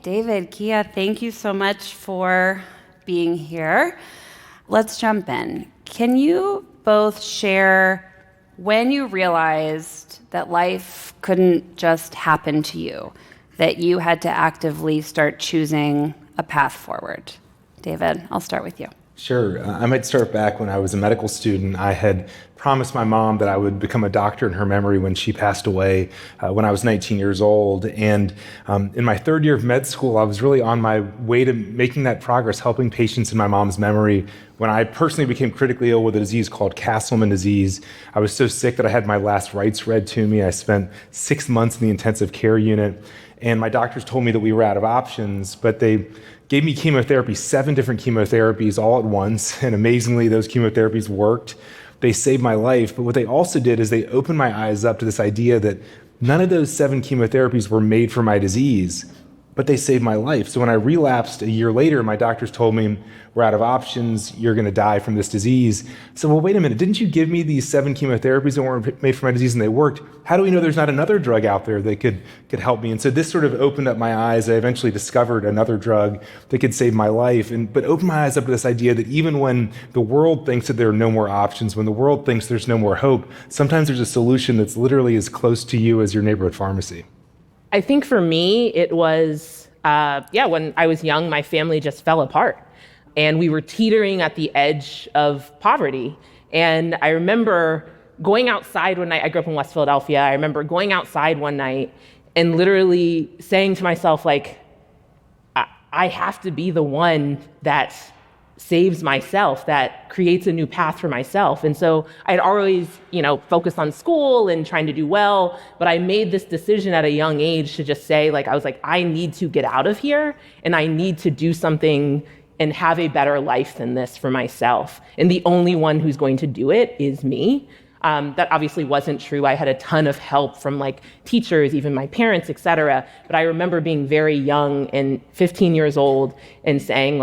David, Kiah, thank you so much for being here. Let's jump in. Can you both share when you realized that life couldn't just happen to you, that you had to actively start choosing a path forward? David, I'll start with you. Sure. I might start back when I was a medical student. I had promised my mom that I would become a doctor in her memory when she passed away when I was 19 years old. And in my third year of med school, I was really on my way to making that progress, helping patients in my mom's memory, when I personally became critically ill with a disease called Castleman disease. I was so sick that I had my last rites read to me. I spent 6 months in the intensive care unit, and my doctors told me that we were out of options, but they gave me chemotherapy, 7 different chemotherapies all at once, and amazingly, those chemotherapies worked. They saved my life, but what they also did is they opened my eyes up to this idea that none of those 7 chemotherapies were made for my disease, but they saved my life. So when I relapsed a year later, my doctors told me, we're out of options, you're gonna die from this disease. So, well, wait a minute, didn't you give me these 7 chemotherapies that weren't made for my disease and they worked? How do we know there's not another drug out there that could help me? And so this sort of opened up my eyes. I eventually discovered another drug that could save my life, but opened my eyes up to this idea that even when the world thinks that there are no more options, when the world thinks there's no more hope, sometimes there's a solution that's literally as close to you as your neighborhood pharmacy. I think for me, it was, when I was young, my family just fell apart. And we were teetering at the edge of poverty. And I remember going outside one night. I grew up in West Philadelphia. I remember going outside one night and literally saying to myself, like, I have to be the one that saves myself, that creates a new path for myself. And so I'd always, focused on school and trying to do well, but I made this decision at a young age to just say, I need to get out of here and I need to do something and have a better life than this for myself. And the only one who's going to do it is me. That obviously wasn't true. I had a ton of help from teachers, even my parents, et cetera. But I remember being very young and 15 years old and saying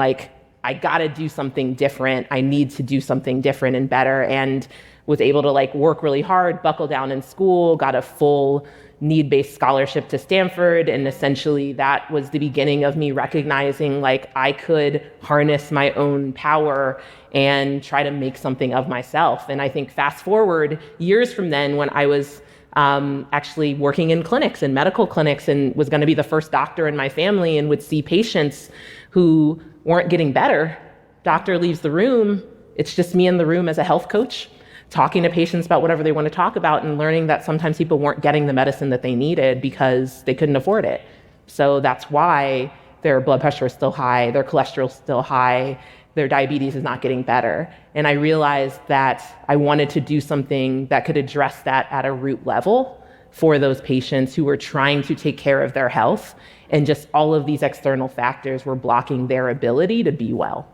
I gotta do something different. I need to do something different and better, and was able to work really hard, buckle down in school, got a full need-based scholarship to Stanford. And essentially that was the beginning of me recognizing I could harness my own power and try to make something of myself. And I think fast forward years from then, when I was actually working in clinics, in medical clinics, and was gonna be the first doctor in my family and would see patients who weren't getting better. Doctor leaves the room. It's just me in the room as a health coach, talking to patients about whatever they want to talk about, and learning that sometimes people weren't getting the medicine that they needed because they couldn't afford it. So that's why their blood pressure is still high, their cholesterol is still high, their diabetes is not getting better. And I realized that I wanted to do something that could address that at a root level for those patients who were trying to take care of their health, and just all of these external factors were blocking their ability to be well.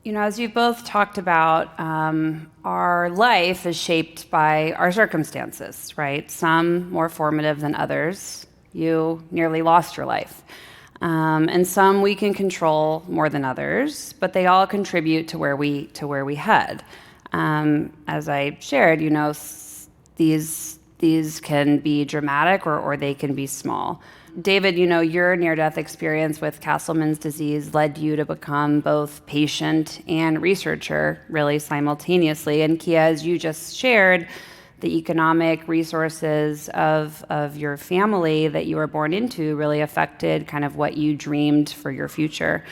As you both talked about, our life is shaped by our circumstances, right? Some more formative than others. You nearly lost your life. And some we can control more than others, but they all contribute to where we head. As I shared, these can be dramatic or they can be small. David, your near-death experience with Castleman's disease led you to become both patient and researcher really simultaneously. And Kiah, as you just shared, the economic resources of your family that you were born into really affected kind of what you dreamed for your future.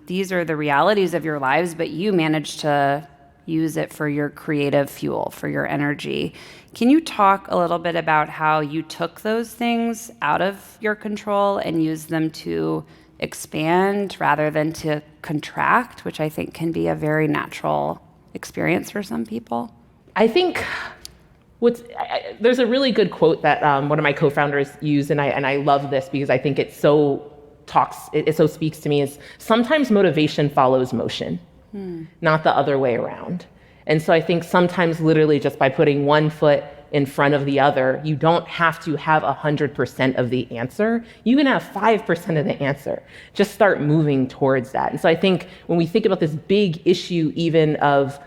These are the realities of your lives, but you managed to use it for your creative fuel, for your energy. Can you talk a little bit about how you took those things out of your control and used them to expand rather than to contract, which I think can be a very natural experience for some people? I think there's a really good quote that one of my co-founders used, and I love this because I think it so speaks to me, is sometimes motivation follows motion. Not the other way around. And so I think sometimes literally just by putting one foot in front of the other, you don't have to have 100% of the answer. You can have 5% of the answer. Just start moving towards that. And so I think when we think about this big issue, even of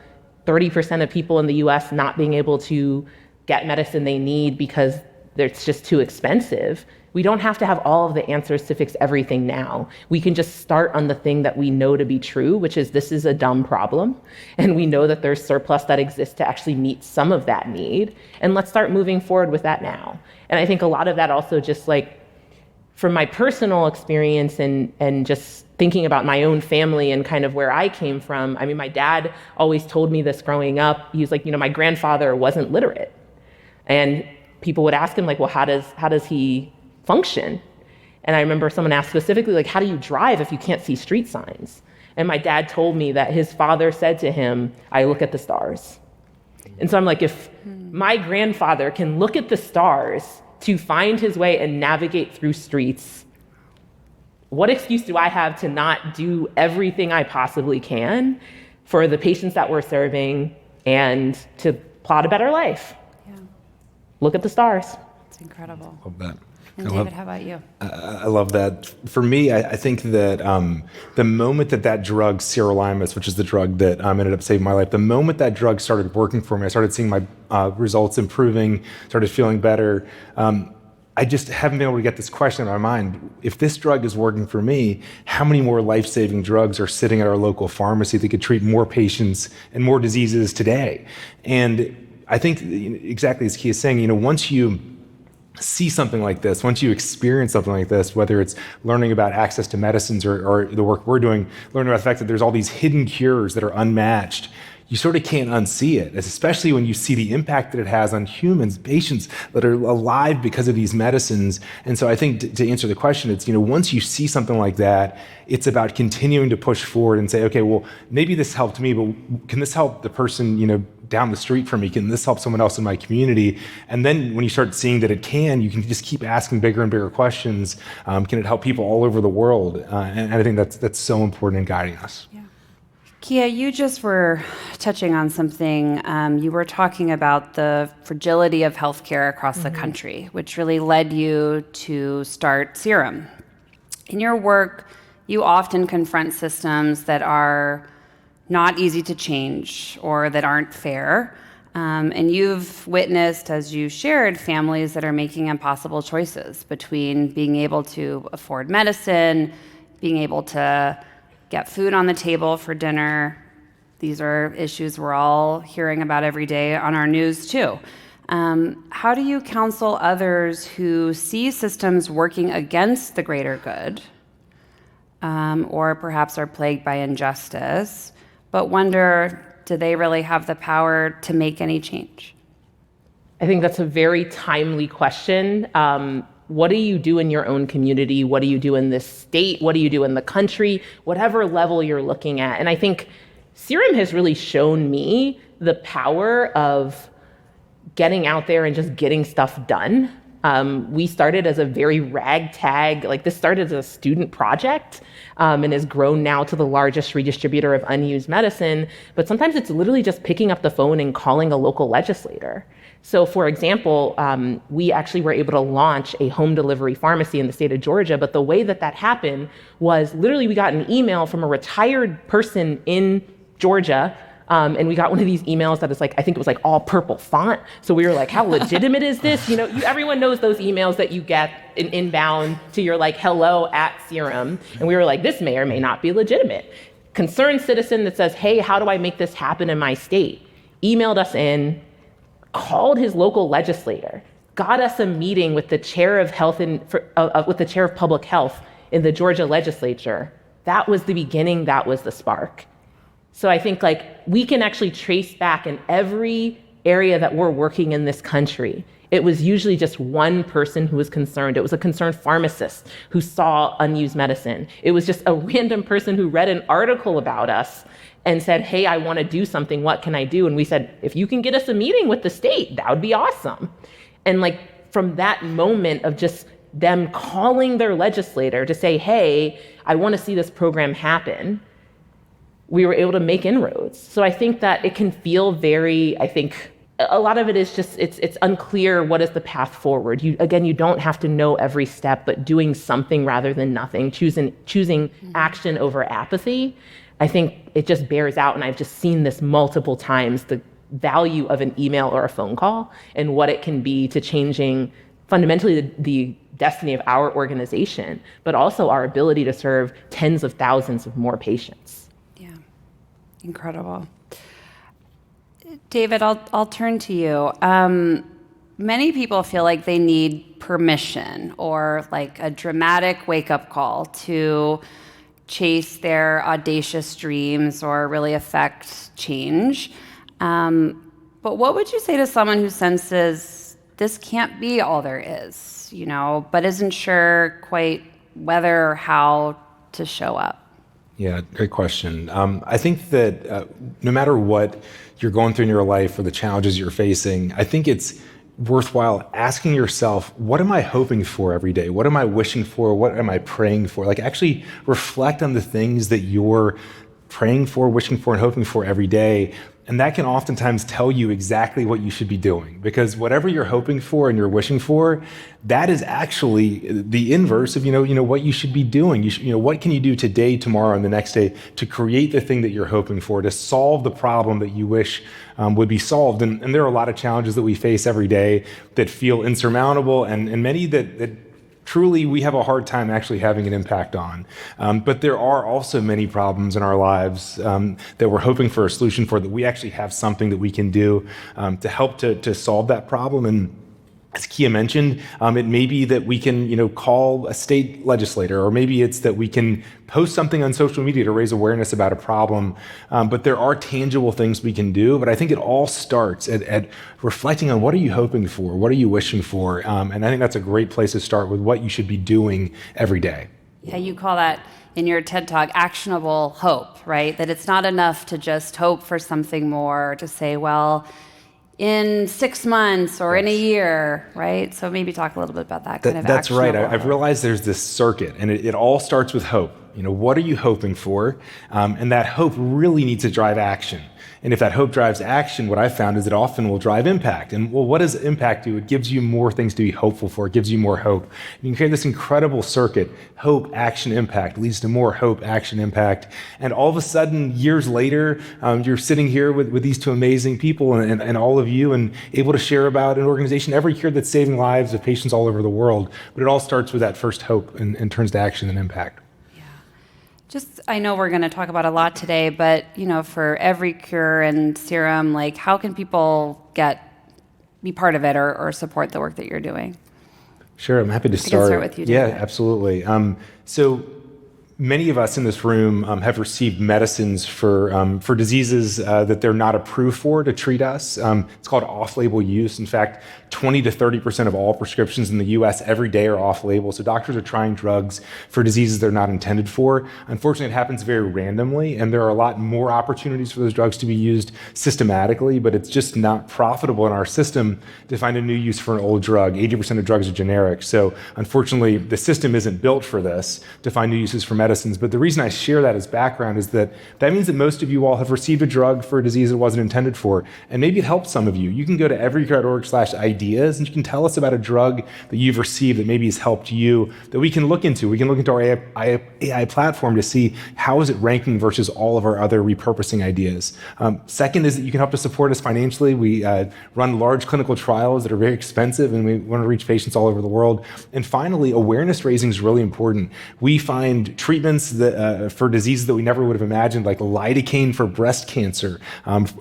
30% of people in the US not being able to get medicine they need because it's just too expensive. We don't have to have all of the answers to fix everything now. We can just start on the thing that we know to be true, which is this is a dumb problem. And we know that there's surplus that exists to actually meet some of that need. And let's start moving forward with that now. And I think a lot of that also just like from my personal experience and just thinking about my own family and kind of where I came from. I mean, my dad always told me this growing up. He was like, my grandfather wasn't literate. And people would ask him like, well, how does he function? And I remember someone asked specifically, like, how do you drive if you can't see street signs? And my dad told me that his father said to him, I look at the stars. And so I'm like, if my grandfather can look at the stars to find his way and navigate through streets, what excuse do I have to not do everything I possibly can for the patients that we're serving and to plot a better life? Yeah. Look at the stars. It's incredible. Love that. And David, how about you? I love that. For me, I think that the moment that drug, sirolimus, which is the drug that ended up saving my life, the moment that drug started working for me, I started seeing my results improving, started feeling better. I just haven't been able to get this question in my mind. If this drug is working for me, how many more life-saving drugs are sitting at our local pharmacy that could treat more patients and more diseases today? And I think exactly as Kiah is saying, once you see something like this, once you experience something like this, whether it's learning about access to medicines or the work we're doing, learning about the fact that there's all these hidden cures that are unmatched, you sort of can't unsee it, especially when you see the impact that it has on humans, patients that are alive because of these medicines. And so I think to answer the question, it's, once you see something like that, it's about continuing to push forward and say, okay, well, maybe this helped me, but can this help the person, down the street from me? Can this help someone else in my community? And then when you start seeing that it can, you can just keep asking bigger and bigger questions. Can it help people all over the world? And I think that's so important in guiding us. Yeah. Kiah, you just were touching on something. You were talking about the fragility of healthcare across the country, which really led you to start Serum. In your work, you often confront systems that are not easy to change or that aren't fair. And you've witnessed, as you shared, families that are making impossible choices between being able to afford medicine, being able to get food on the table for dinner. These are issues we're all hearing about every day on our news too. How do you counsel others who see systems working against the greater good, or perhaps are plagued by injustice, but wonder, do they really have the power to make any change? I think that's a very timely question. What do you do in your own community? What do you do in this state? What do you do in the country? Whatever level you're looking at. And I think Serum has really shown me the power of getting out there and just getting stuff done. We started as a very ragtag, this started as a student project and has grown now to the largest redistributor of unused medicine. But sometimes it's literally just picking up the phone and calling a local legislator. So for example, we actually were able to launch a home delivery pharmacy in the state of Georgia. But the way that happened was literally we got an email from a retired person in Georgia. And we got one of these emails that is I think it was all purple font. So we were like, how legitimate is this? Everyone knows those emails that you get in inbound to your hello at Serum. And we were like, this may or may not be legitimate. Concerned citizen that says, hey, how do I make this happen in my state? Emailed us in, called his local legislator, got us a meeting with the chair of with the chair of public health in the Georgia legislature. That was the beginning. That was the spark. So I think we can actually trace back in every area that we're working in this country. It was usually just one person who was concerned. It was a concerned pharmacist who saw unused medicine. It was just a random person who read an article about us and said, hey, I want to do something. What can I do? And we said, if you can get us a meeting with the state, that would be awesome. And from that moment of just them calling their legislator to say, hey, I want to see this program happen, we were able to make inroads. So I think that it can feel a lot of it is just, it's unclear what is the path forward. You don't have to know every step, but doing something rather than nothing, choosing action over apathy, I think it just bears out. And I've just seen this multiple times, the value of an email or a phone call and what it can be to changing fundamentally the destiny of our organization, but also our ability to serve tens of thousands of more patients. Yeah, incredible. David, I'll turn to you. Many people feel like they need permission or like a dramatic wake-up call to chase their audacious dreams or really affect change. But what would you say to someone who senses this can't be all there is, but isn't sure quite whether or how to show up? Yeah, great question. I think that no matter what you're going through in your life or the challenges you're facing, I think it's worthwhile asking yourself, what am I hoping for every day? What am I wishing for? What am I praying for? Like, actually reflect on the things that you're praying for, wishing for, and hoping for every day. And that can oftentimes tell you exactly what you should be doing, because whatever you're hoping for and you're wishing for, that is actually the inverse of what you should be doing. What can you do today, tomorrow, and the next day to create the thing that you're hoping for, to solve the problem that you wish would be solved. And there are a lot of challenges that we face every day that feel insurmountable, and many that truly we have a hard time actually having an impact on. But there are also many problems in our lives that we're hoping for a solution for, that we actually have something that we can do to help to solve that problem. And as Kiah mentioned, it may be that we can, call a state legislator, or maybe it's that we can post something on social media to raise awareness about a problem. But there are tangible things we can do. But I think it all starts at reflecting on what are you hoping for, what are you wishing for, and I think that's a great place to start with what you should be doing every day. Yeah, you call that in your TED Talk actionable hope, right? That it's not enough to just hope for something more, to say, well, in 6 months or in a year, right? So maybe talk a little bit about that kind of That's right. I've hope. realized there's this circuit, and it all starts with hope. What are you hoping for? And that hope really needs to drive action. And if that hope drives action, what I've found is it often will drive impact. And well, what does impact do? It gives you more things to be hopeful for. It gives you more hope. And you can create this incredible circuit. Hope, action, impact leads to more hope, action, impact. And all of a sudden, years later, you're sitting here with these two amazing people and all of you, and able to share about an organization every year that's saving lives of patients all over the world. But it all starts with that first hope and turns to action and impact. I know we're going to talk about a lot today, but, for every cure and serum, like, how can people be part of it or support the work that you're doing? Sure, I'm happy to start. I can start with you, David. Yeah, absolutely. So many of us in this room have received medicines for diseases that they're not approved for to treat us. It's called off-label use. In fact, 20 to 30% of all prescriptions in the US every day are off-label. So doctors are trying drugs for diseases they're not intended for. Unfortunately, it happens very randomly, and there are a lot more opportunities for those drugs to be used systematically, but it's just not profitable in our system to find a new use for an old drug. 80% of drugs are generic. So unfortunately, the system isn't built for this, to find new uses for medicines. But the reason I share that as background is that means that most of you all have received a drug for a disease it wasn't intended for, and maybe it helped some of you. You can go to everycare.org/ideas, and you can tell us about a drug that you've received that maybe has helped you, that we can look into. We can look into our AI platform to see how is it ranking versus all of our other repurposing ideas. Second is that you can help to support us financially. We run large clinical trials that are very expensive, and we want to reach patients all over the world. And finally, awareness raising is really important. We find treatments that, for diseases that we never would have imagined, like lidocaine for breast cancer,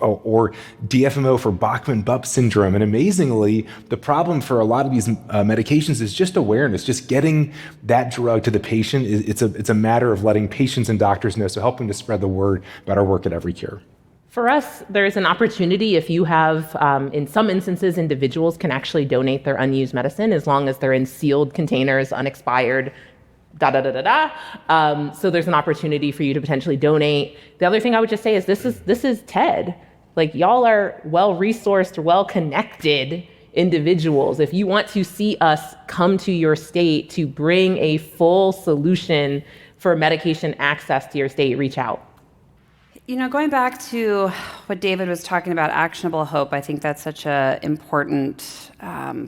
or DFMO for Bachmann-Bupp syndrome. And amazingly, the problem for a lot of these medications is just awareness, just getting that drug to the patient. It's a matter of letting patients and doctors know, so helping to spread the word about our work at Every Cure. For us, there's an opportunity if you have, in some instances, individuals can actually donate their unused medicine as long as they're in sealed containers, unexpired, so there's an opportunity for you to potentially donate. The other thing I would just say is this is TED. Like, y'all are well-resourced, well-connected individuals. If you want to see us come to your state to bring a full solution for medication access to your state, reach out. Going back to what David was talking about, actionable hope, I think that's such an important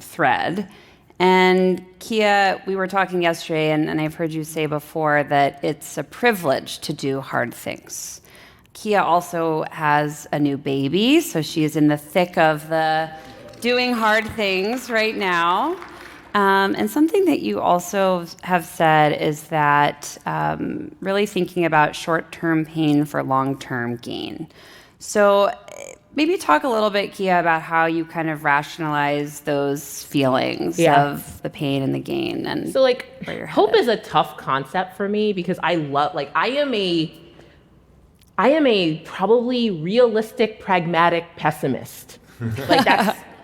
thread. And Kiah, we were talking yesterday, and I've heard you say before that it's a privilege to do hard things. Kiah also has a new baby, so she is in the thick of the doing hard things right now. And something that you also have said is that really thinking about short-term pain for long-term gain. So maybe talk a little bit, Kiah, about how you kind of rationalize those feelings of the pain and the gain. And so hope is a tough concept for me because I am a probably realistic, pragmatic pessimist.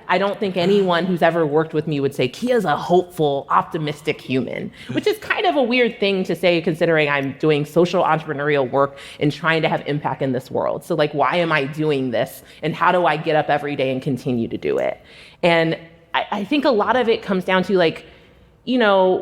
I don't think anyone who's ever worked with me would say Kiah's a hopeful, optimistic human, which is kind of a weird thing to say considering I'm doing social entrepreneurial work and trying to have impact in this world. So why am I doing this? And how do I get up every day and continue to do it? And I think a lot of it comes down to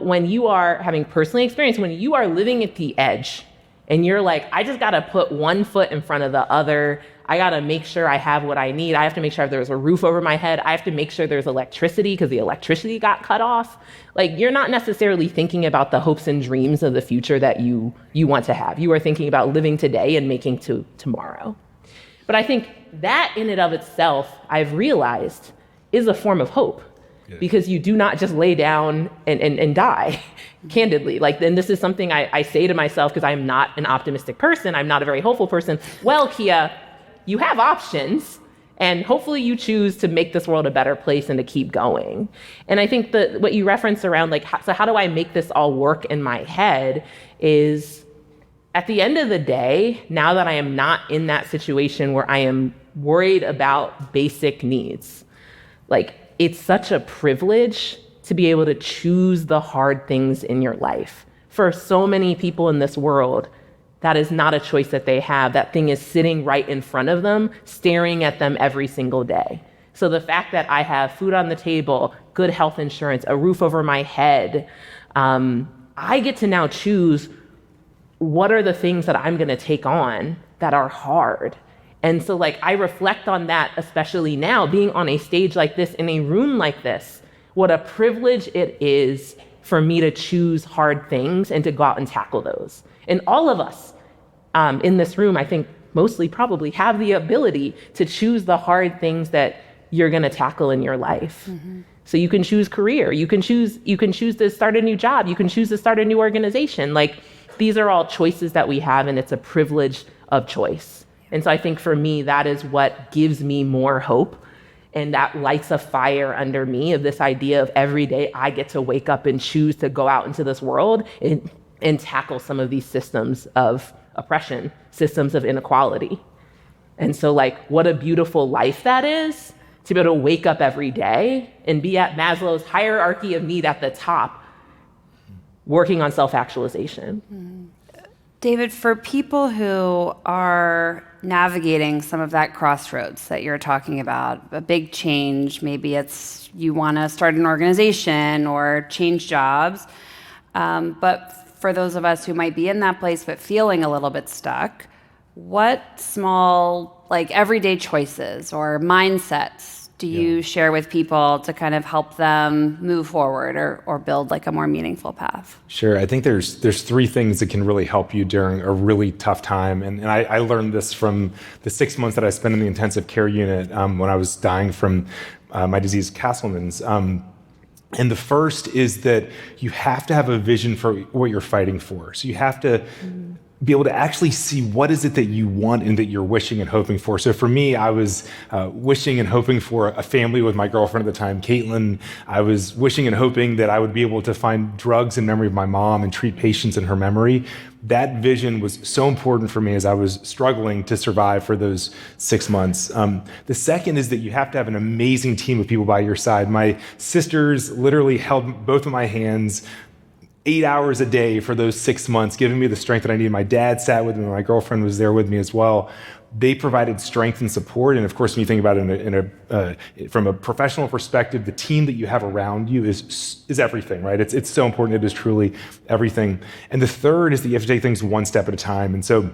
when you are having personally experienced, when you are living at the edge and you're I just got to put one foot in front of the other. I got to make sure I have what I need. I have to make sure there's a roof over my head. I have to make sure there's electricity because the electricity got cut off. You're not necessarily thinking about the hopes and dreams of the future that you want to have. You are thinking about living today and making to tomorrow. But I think that in and of itself, I've realized, is a form of hope. Because you do not just lay down and die, candidly. And this is something I say to myself because I'm not an optimistic person. I'm not a very hopeful person. Well, Kiah, you have options, and hopefully you choose to make this world a better place and to keep going. And I think that what you referenced around, so how do I make this all work in my head is, at the end of the day, now that I am not in that situation where I am worried about basic needs, it's such a privilege to be able to choose the hard things in your life. For so many people in this world, that is not a choice that they have. That thing is sitting right in front of them, staring at them every single day. So the fact that I have food on the table, good health insurance, a roof over my head, I get to now choose what are the things that I'm going to take on that are hard. And so I reflect on that, especially now, being on a stage like this, in a room like this, what a privilege it is for me to choose hard things and to go out and tackle those. And all of us in this room, I think mostly probably have the ability to choose the hard things that you're going to tackle in your life. Mm-hmm. So you can choose career, you can choose to start a new job, you can choose to start a new organization. These are all choices that we have, and it's a privilege of choice. And so I think for me, that is what gives me more hope. And that lights a fire under me of this idea of every day I get to wake up and choose to go out into this world and tackle some of these systems of oppression, systems of inequality. And so what a beautiful life that is, to be able to wake up every day and be at Maslow's hierarchy of need at the top, working on self-actualization. David, for people who are navigating some of that crossroads that you're talking about, a big change, maybe it's you want to start an organization or change jobs, but for those of us who might be in that place but feeling a little bit stuck, what small, everyday choices or mindsets do you share with people to kind of help them move forward or build a more meaningful path? Sure. I think there's three things that can really help you during a really tough time. And I learned this from the 6 months that I spent in the intensive care unit when I was dying from my disease, Castleman's. And the first is that you have to have a vision for what you're fighting for. So you have to be able to actually see what is it that you want and that you're wishing and hoping for. So for me, I was wishing and hoping for a family with my girlfriend at the time, Caitlin. I was wishing and hoping that I would be able to find drugs in memory of my mom and treat patients in her memory. That vision was so important for me as I was struggling to survive for those 6 months. The second is that you have to have an amazing team of people by your side. My sisters literally held both of my hands 8 hours a day for those 6 months, giving me the strength that I needed. My dad sat with me. My girlfriend was there with me as well. They provided strength and support. And of course, when you think about it from a professional perspective, the team that you have around you is everything, right? It's so important. It is truly everything. And the third is that you have to take things one step at a time. And so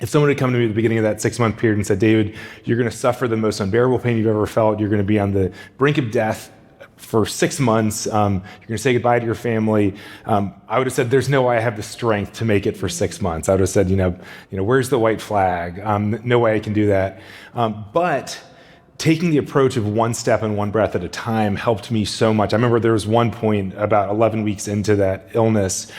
if someone had come to me at the beginning of that 6-month period and said, David, you're going to suffer the most unbearable pain you've ever felt. You're going to be on the brink of death for 6 months, you're going to say goodbye to your family. I would have said, there's no way I have the strength to make it for 6 months. I would have said, where's the white flag? No way I can do that. But taking the approach of one step and one breath at a time helped me so much. I remember there was one point about 11 weeks into that illness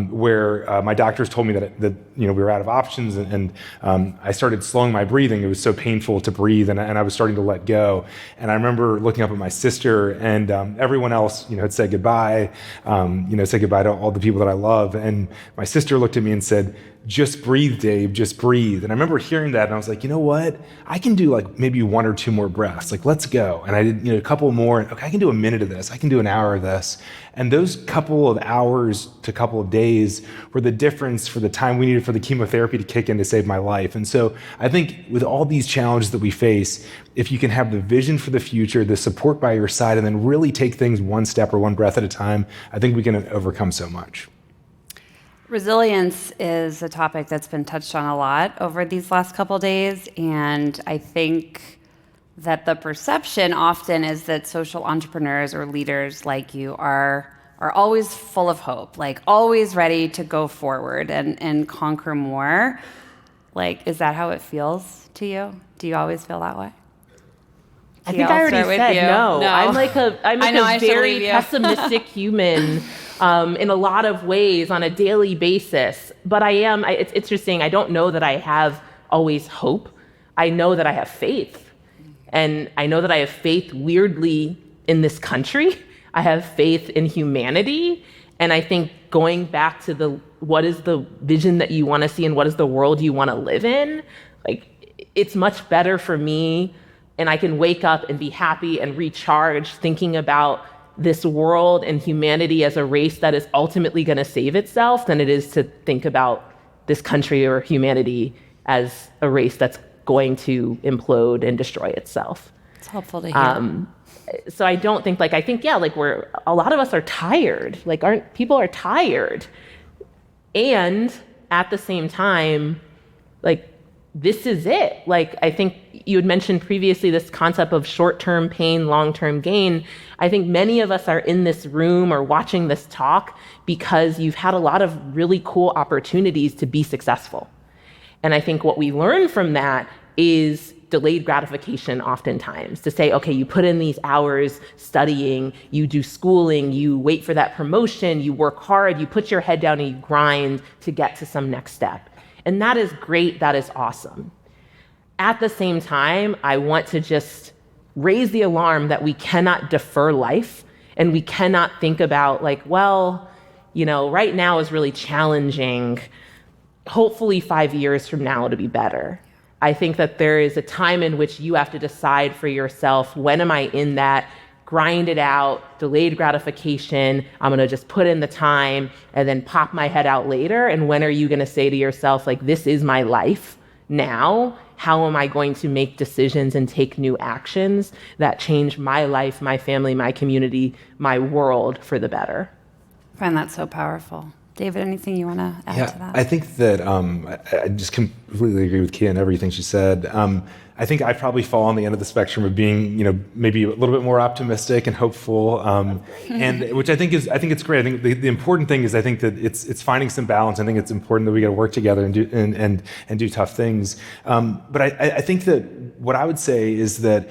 where my doctors told me that we were out of options, and I started slowing my breathing. It was so painful to breathe, and I was starting to let go. And I remember looking up at my sister, and everyone else had said goodbye, said goodbye to all the people that I love. And my sister looked at me and said, "Just breathe, Dave, just breathe." And I remember hearing that, and I was like, you know what? I can do like maybe 1 or 2 more breaths. Like, let's go. And I did a couple more. Okay, I can do a minute of this. I can do an hour of this. And those couple of hours to couple of days were the difference for the time we needed for the chemotherapy to kick in to save my life. And so I think with all these challenges that we face, if you can have the vision for the future, the support by your side, and then really take things one step or one breath at a time, I think we can overcome so much. Resilience is a topic that's been touched on a lot over these last couple days, and I think that the perception often is that social entrepreneurs or leaders like you are always full of hope, like always ready to go forward and conquer more. Like, is that how it feels to you? Do you always feel that way? I think I already said no. I'm like a very pessimistic human in a lot of ways on a daily basis. But it's interesting. I don't know that I have always hope. I know that I have faith. And I know that I have faith weirdly in this country. I have faith in humanity. And I think going back to what is the vision that you want to see and what is the world you want to live in, like, it's much better for me. And I can wake up and be happy and recharged thinking about this world and humanity as a race that is ultimately going to save itself than it is to think about this country or humanity as a race that's going to implode and destroy itself. It's helpful to hear. So I don't think a lot of us are tired. People are tired. And at the same time, this is it. I think you had mentioned previously this concept of short-term pain, long-term gain. I think many of us are in this room or watching this talk because you've had a lot of really cool opportunities to be successful. And I think what we learn from that is delayed gratification oftentimes, to say, okay, you put in these hours studying, you do schooling, you wait for that promotion, you work hard, you put your head down and you grind to get to some next step. And that is great, that is awesome. At the same time, I want to just raise the alarm that we cannot defer life, and we cannot think about right now is really challenging. Hopefully 5 years from now it'll be better. I think that there is a time in which you have to decide for yourself, when am I in that, grind it out, delayed gratification, I'm gonna just put in the time and then pop my head out later, and when are you gonna say to yourself, this is my life now, how am I going to make decisions and take new actions that change my life, my family, my community, my world for the better? I find that so powerful. David, anything you want to add to that? I think that I just completely agree with Kiah and everything she said. I think I probably fall on the end of the spectrum of being, maybe a little bit more optimistic and hopeful, and which I think it's great. I think the important thing is I think that it's finding some balance. I think it's important that we got to work together and do tough things. But I think that what I would say is that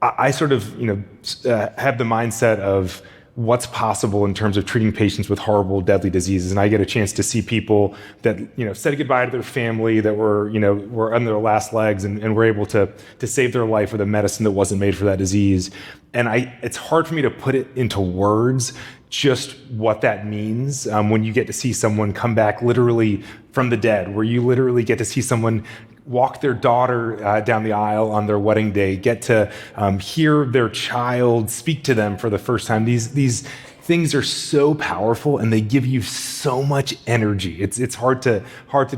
I sort of have the mindset of what's possible in terms of treating patients with horrible, deadly diseases. And I get a chance to see people that, said goodbye to their family, that were on their last legs and were able to save their life with a medicine that wasn't made for that disease. And it's hard for me to put it into words, just what that means when you get to see someone come back literally from the dead, where you literally get to see someone walk their daughter down the aisle on their wedding day, get to hear their child speak to them for the first time. These things are so powerful, and they give you so much energy. It's hard to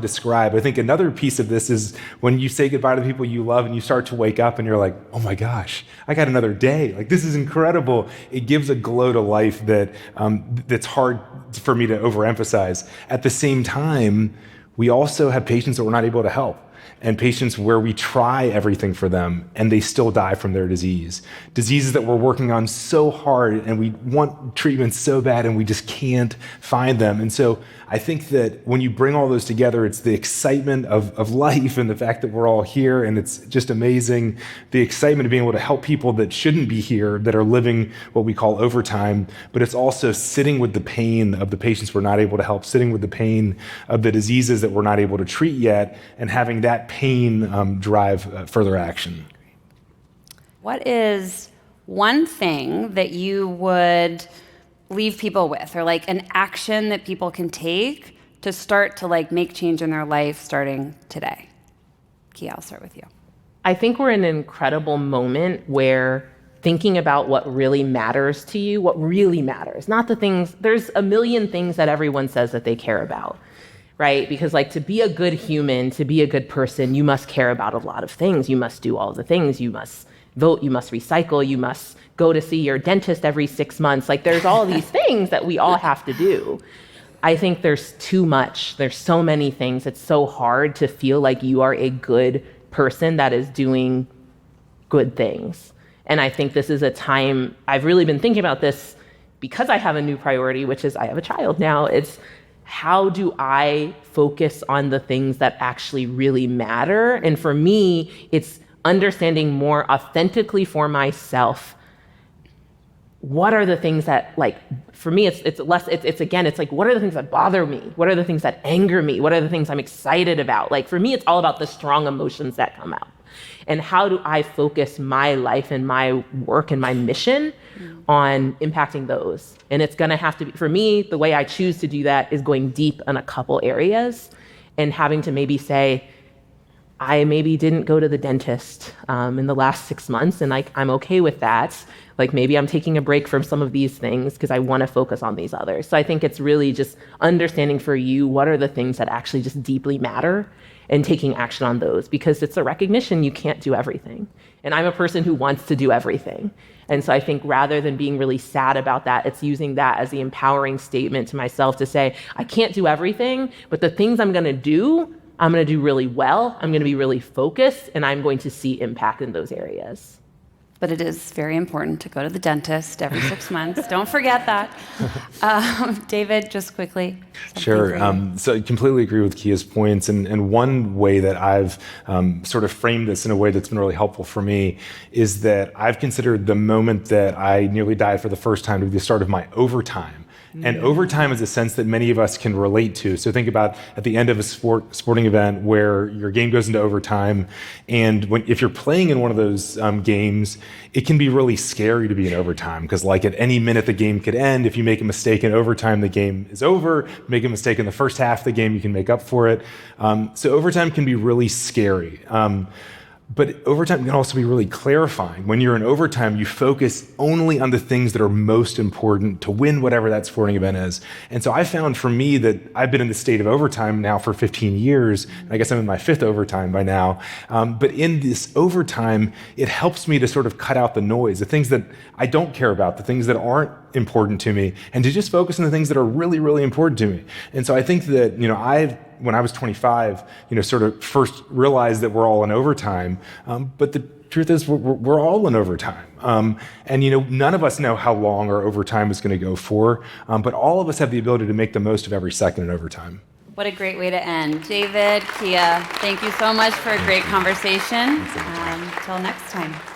describe. I think another piece of this is when you say goodbye to the people you love and you start to wake up and you're like, oh my gosh, I got another day. This is incredible. It gives a glow to life that's hard for me to overemphasize. At the same time, we also have patients that we're not able to help. and patients where we try everything for them and they still die from their disease. Diseases that we're working on so hard and we want treatments so bad and we just can't find them. And so I think that when you bring all those together, it's the excitement of life and the fact that we're all here and it's just amazing. The excitement of being able to help people that shouldn't be here, that are living what we call overtime, but it's also sitting with the pain of the patients we're not able to help, sitting with the pain of the diseases that we're not able to treat yet, and having that pain drive further action. What is one thing that you would leave people with, or like an action that people can take to start to like make change in their life starting today? Kiah, I'll start with you. I think we're in an incredible moment where thinking about what really matters to you, what really matters, not the things, there's a million things that everyone says that they care about, right? Because like to be a good human, to be a good person, you must care about a lot of things. You must do all the things. You must vote, you must recycle, you must go to see your dentist every 6 months. Like there's all these things that we all have to do. I think there's too much. There's so many things. It's so hard to feel like you are a good person that is doing good things. And I think this is a time, I've really been thinking about this because I have a new priority, which is I have a child now. It's how do I focus on the things that actually really matter? And for me, it's understanding more authentically for myself, what are the things that, like, for me, it's like, what are the things that bother me? What are the things that anger me? What are the things I'm excited about? Like, for me, it's all about the strong emotions that come out. And how do I focus my life and my work and my mission on impacting those? And it's gonna have to be, for me, the way I choose to do that is going deep in a couple areas and having to maybe say, I maybe didn't go to the dentist in the last 6 months, and like I'm okay with that. Like maybe I'm taking a break from some of these things because I want to focus on these others. So I think it's really just understanding for you what are the things that actually just deeply matter and taking action on those, because it's a recognition you can't do everything. And I'm a person who wants to do everything. And so I think rather than being really sad about that, it's using that as the empowering statement to myself to say, I can't do everything, but the things I'm going to do really well, I'm going to be really focused, and I'm going to see impact in those areas. But it is very important to go to the dentist every 6 months. Don't forget that. David, just quickly. Sure. So I completely agree with Kiah's points. And one way that I've sort of framed this in a way that's been really helpful for me is that I've considered the moment that I nearly died for the first time to be the start of my overtime. And overtime is a sense that many of us can relate to. So think about at the end of a sporting event where your game goes into overtime, and if you're playing in one of those games, it can be really scary to be in overtime because like at any minute the game could end. If you make a mistake in overtime, the game is over. Make a mistake in the first half of the game, you can make up for it. So overtime can be really scary. But overtime can also be really clarifying. When you're in overtime, you focus only on the things that are most important to win whatever that sporting event is. And so I found for me that I've been in the state of overtime now for 15 years. I guess I'm in my 5th overtime by now. But in this overtime, it helps me to sort of cut out the noise, the things that I don't care about, the things that aren't important to me, and to just focus on the things that are really, really important to me. And so I think that, when I was 25, sort of first realized that we're all in overtime. But the truth is we're all in overtime. And none of us know how long our overtime is going to go for, but all of us have the ability to make the most of every second in overtime. What a great way to end. David, Kiah, thank you so much for a great conversation. Till next time.